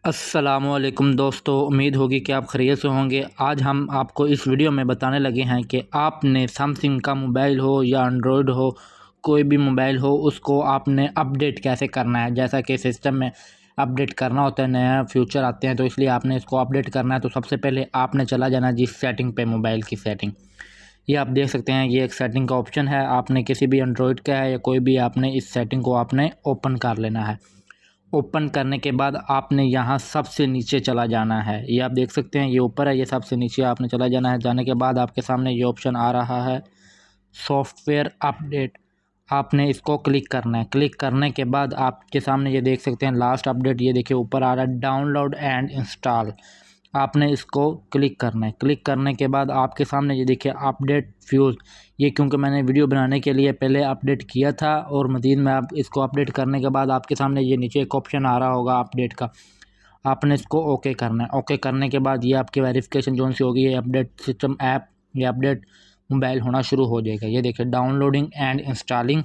अस्सलामुअलैकुम दोस्तों, उम्मीद होगी कि आप खैरियत से होंगे। आज हम आपको इस वीडियो में बताने लगे हैं कि आपने सैमसंग का मोबाइल हो या एंड्रॉयड हो, कोई भी मोबाइल हो, उसको आपने अपडेट कैसे करना है। जैसा कि सिस्टम में अपडेट करना होता है, नया फीचर आते हैं, तो इसलिए आपने इसको अपडेट करना है। तो सबसे पहले आपने चला जाना जी सेटिंग पे, मोबाइल की सेटिंग। ये आप देख सकते हैं, ये एक सेटिंग का ऑप्शन है। आपने किसी भी एंड्रॉयड का है या कोई भी, आपने इस सेटिंग को आपने ओपन कर लेना है। ओपन करने के बाद आपने यहाँ सबसे नीचे चला जाना है। ये आप देख सकते हैं, ये ऊपर है, ये सबसे नीचे आपने चला जाना है। जाने के बाद आपके सामने ये ऑप्शन आ रहा है सॉफ्टवेयर अपडेट। आपने इसको क्लिक करना है। क्लिक करने के बाद आपके सामने ये देख सकते हैं लास्ट अपडेट, ये देखिए ऊपर आ रहा है डाउनलोड एंड इंस्टॉल। आपने इसको क्लिक करना है। क्लिक करने के बाद आपके सामने ये देखिए अपडेट फ्यूज़। ये क्योंकि मैंने वीडियो बनाने के लिए पहले अपडेट किया था, और मज़ीद में आप इसको अपडेट करने के बाद आपके सामने ये नीचे एक ऑप्शन आ रहा होगा अपडेट का। आपने इसको ओके करना है। ओके करने के बाद ये आपकी वेरिफिकेशन जोन सी होगी, ये अपडेट सिस्टम ऐप, ये अपडेट मोबाइल होना शुरू हो जाएगा। ये देखिए डाउनलोडिंग एंड इंस्टॉलिंग,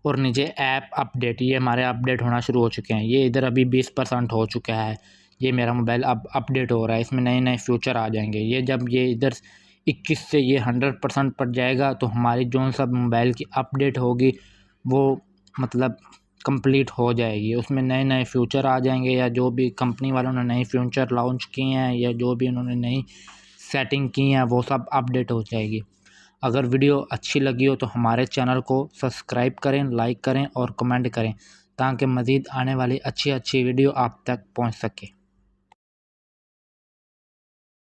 और नीचे ऐप अपडेट, ये हमारे अपडेट होना शुरू हो चुके हैं। ये इधर अभी 20% हो चुका है। ये मेरा मोबाइल अब अपडेट हो रहा है, इसमें नए नए फीचर आ जाएंगे। ये जब ये इधर 21 से ये 100% पर जाएगा, तो हमारी जो सब मोबाइल की अपडेट होगी वो मतलब कंप्लीट हो जाएगी। उसमें नए नए फीचर आ जाएंगे, या जो भी कंपनी वालों ने नए फीचर लॉन्च किए हैं, या जो भी उन्होंने नई सेटिंग की हैं, वो सब अपडेट हो जाएगी। अगर वीडियो अच्छी लगी हो तो हमारे चैनल को सब्सक्राइब करें, लाइक करें और कमेंट करें, ताकि मज़ीद आने वाली अच्छी अच्छी वीडियो आप तक पहुंच सके।